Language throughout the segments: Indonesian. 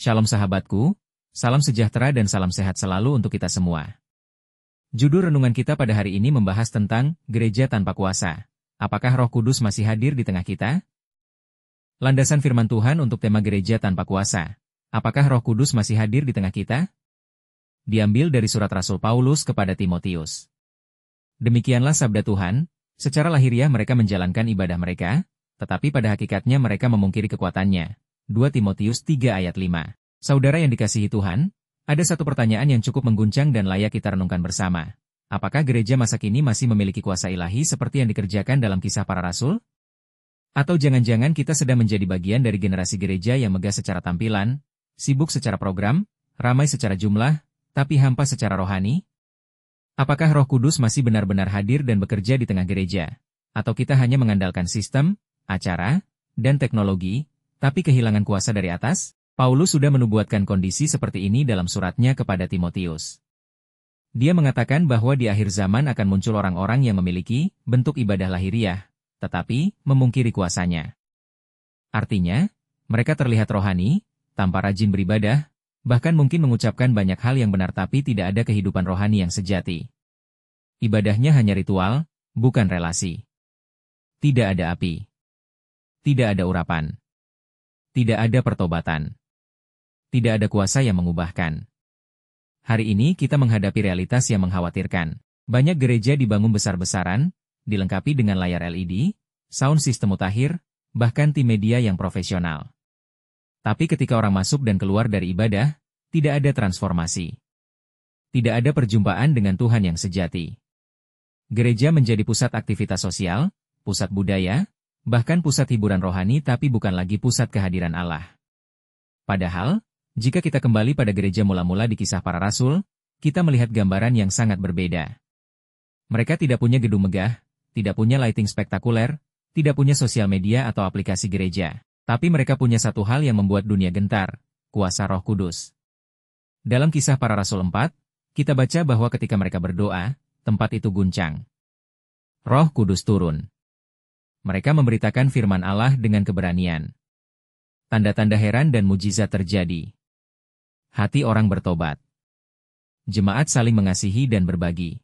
Shalom sahabatku, salam sejahtera dan salam sehat selalu untuk kita semua. Judul renungan kita pada hari ini membahas tentang gereja tanpa kuasa. Apakah Roh Kudus masih hadir di tengah kita? Landasan firman Tuhan untuk tema gereja tanpa kuasa. Apakah Roh Kudus masih hadir di tengah kita? Diambil dari surat Rasul Paulus kepada Timotius. Demikianlah sabda Tuhan, secara lahiriah mereka menjalankan ibadah mereka, tetapi pada hakikatnya mereka memungkiri kekuatannya. 2 Timotius 3 ayat 5. Saudara yang dikasihi Tuhan, ada satu pertanyaan yang cukup mengguncang dan layak kita renungkan bersama. Apakah gereja masa kini masih memiliki kuasa ilahi seperti yang dikerjakan dalam Kisah Para Rasul? Atau jangan-jangan kita sedang menjadi bagian dari generasi gereja yang megah secara tampilan, sibuk secara program, ramai secara jumlah, tapi hampa secara rohani? Apakah Roh Kudus masih benar-benar hadir dan bekerja di tengah gereja? Atau kita hanya mengandalkan sistem, acara, dan teknologi, tapi kehilangan kuasa dari atas? Paulus sudah menubuatkan kondisi seperti ini dalam suratnya kepada Timotius. Dia mengatakan bahwa di akhir zaman akan muncul orang-orang yang memiliki bentuk ibadah lahiriah, tetapi memungkiri kuasanya. Artinya, mereka terlihat rohani, tanpa rajin beribadah, bahkan mungkin mengucapkan banyak hal yang benar tapi tidak ada kehidupan rohani yang sejati. Ibadahnya hanya ritual, bukan relasi. Tidak ada api. Tidak ada urapan. Tidak ada pertobatan. Tidak ada kuasa yang mengubahkan. Hari ini kita menghadapi realitas yang mengkhawatirkan. Banyak gereja dibangun besar-besaran, dilengkapi dengan layar LED, sound system mutakhir, bahkan tim media yang profesional. Tapi ketika orang masuk dan keluar dari ibadah, tidak ada transformasi. Tidak ada perjumpaan dengan Tuhan yang sejati. Gereja menjadi pusat aktivitas sosial, pusat budaya, bahkan pusat hiburan rohani tapi bukan lagi pusat kehadiran Allah. Padahal, jika kita kembali pada gereja mula-mula di Kisah Para Rasul, kita melihat gambaran yang sangat berbeda. Mereka tidak punya gedung megah, tidak punya lighting spektakuler, tidak punya sosial media atau aplikasi gereja. Tapi mereka punya satu hal yang membuat dunia gentar, kuasa Roh Kudus. Dalam Kisah Para Rasul 4, kita baca bahwa ketika mereka berdoa, tempat itu guncang. Roh Kudus turun. Mereka memberitakan firman Allah dengan keberanian. Tanda-tanda heran dan mujizat terjadi. Hati orang bertobat. Jemaat saling mengasihi dan berbagi.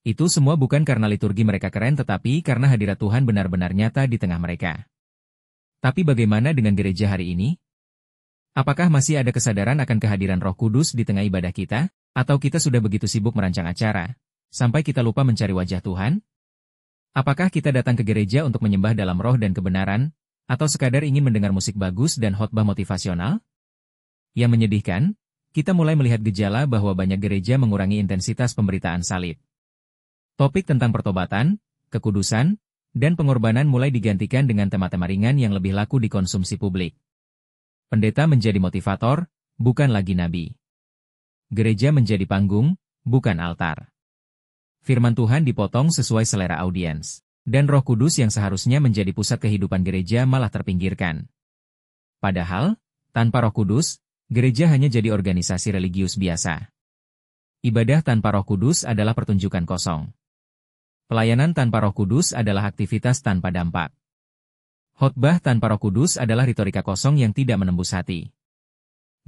Itu semua bukan karena liturgi mereka keren tetapi karena hadirat Tuhan benar-benar nyata di tengah mereka. Tapi bagaimana dengan gereja hari ini? Apakah masih ada kesadaran akan kehadiran Roh Kudus di tengah ibadah kita? Atau kita sudah begitu sibuk merancang acara, sampai kita lupa mencari wajah Tuhan? Apakah kita datang ke gereja untuk menyembah dalam roh dan kebenaran, atau sekadar ingin mendengar musik bagus dan khotbah motivasional? Yang menyedihkan, kita mulai melihat gejala bahwa banyak gereja mengurangi intensitas pemberitaan salib. Topik tentang pertobatan, kekudusan, dan pengorbanan mulai digantikan dengan tema-tema ringan yang lebih laku dikonsumsi publik. Pendeta menjadi motivator, bukan lagi nabi. Gereja menjadi panggung, bukan altar. Firman Tuhan dipotong sesuai selera audiens. Dan Roh Kudus yang seharusnya menjadi pusat kehidupan gereja malah terpinggirkan. Padahal, tanpa Roh Kudus, gereja hanya jadi organisasi religius biasa. Ibadah tanpa Roh Kudus adalah pertunjukan kosong. Pelayanan tanpa Roh Kudus adalah aktivitas tanpa dampak. Khotbah tanpa Roh Kudus adalah retorika kosong yang tidak menembus hati.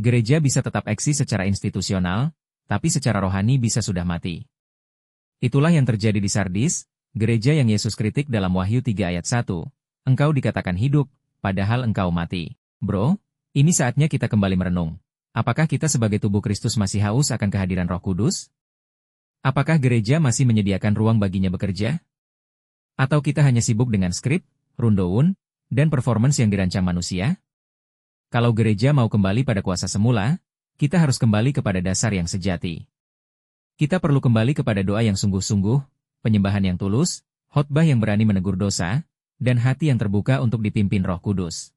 Gereja bisa tetap eksis secara institusional, tapi secara rohani bisa sudah mati. Itulah yang terjadi di Sardis, gereja yang Yesus kritik dalam Wahyu 3 ayat 1. Engkau dikatakan hidup, padahal engkau mati. Bro, ini saatnya kita kembali merenung. Apakah kita sebagai tubuh Kristus masih haus akan kehadiran Roh Kudus? Apakah gereja masih menyediakan ruang baginya bekerja? Atau kita hanya sibuk dengan skrip, rundown, dan performance yang dirancang manusia? Kalau gereja mau kembali pada kuasa semula, kita harus kembali kepada dasar yang sejati. Kita perlu kembali kepada doa yang sungguh-sungguh, penyembahan yang tulus, khotbah yang berani menegur dosa, dan hati yang terbuka untuk dipimpin Roh Kudus.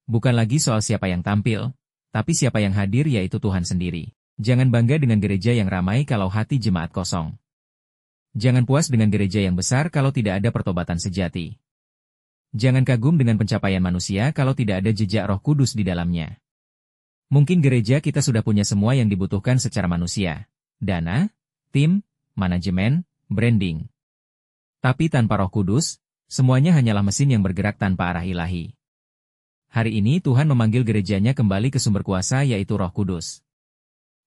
Bukan lagi soal siapa yang tampil, tapi siapa yang hadir yaitu Tuhan sendiri. Jangan bangga dengan gereja yang ramai kalau hati jemaat kosong. Jangan puas dengan gereja yang besar kalau tidak ada pertobatan sejati. Jangan kagum dengan pencapaian manusia kalau tidak ada jejak Roh Kudus di dalamnya. Mungkin gereja kita sudah punya semua yang dibutuhkan secara manusia. Dana, tim, manajemen, branding. Tapi tanpa Roh Kudus, semuanya hanyalah mesin yang bergerak tanpa arah ilahi. Hari ini Tuhan memanggil gerejanya kembali ke sumber kuasa yaitu Roh Kudus.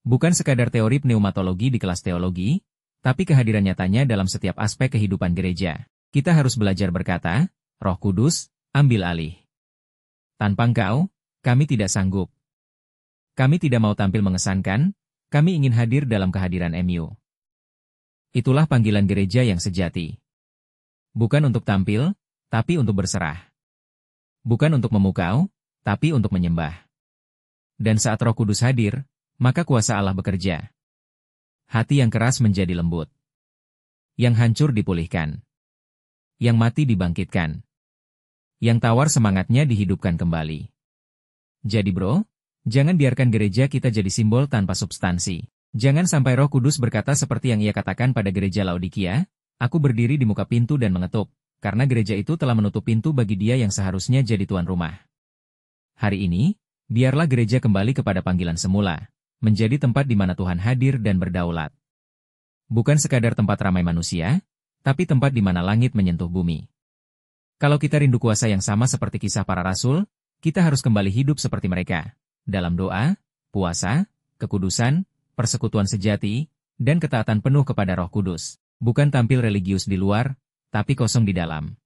Bukan sekadar teori pneumatologi di kelas teologi, tapi kehadiran nyatanya dalam setiap aspek kehidupan gereja. Kita harus belajar berkata, Roh Kudus, ambil alih. Tanpa Engkau, kami tidak sanggup. Kami tidak mau tampil mengesankan, kami ingin hadir dalam kehadiran MU. Itulah panggilan gereja yang sejati. Bukan untuk tampil, tapi untuk berserah. Bukan untuk memukau, tapi untuk menyembah. Dan saat Roh Kudus hadir, maka kuasa Allah bekerja. Hati yang keras menjadi lembut. Yang hancur dipulihkan. Yang mati dibangkitkan. Yang tawar semangatnya dihidupkan kembali. Jadi bro, jangan biarkan gereja kita jadi simbol tanpa substansi. Jangan sampai Roh Kudus berkata seperti yang ia katakan pada gereja Laodikia, aku berdiri di muka pintu dan mengetuk, karena gereja itu telah menutup pintu bagi dia yang seharusnya jadi tuan rumah. Hari ini, biarlah gereja kembali kepada panggilan semula, menjadi tempat di mana Tuhan hadir dan berdaulat. Bukan sekadar tempat ramai manusia, tapi tempat di mana langit menyentuh bumi. Kalau kita rindu kuasa yang sama seperti kisah para rasul, kita harus kembali hidup seperti mereka, dalam doa, puasa, kekudusan, persekutuan sejati, dan ketaatan penuh kepada Roh Kudus. Bukan tampil religius di luar, tapi kosong di dalam.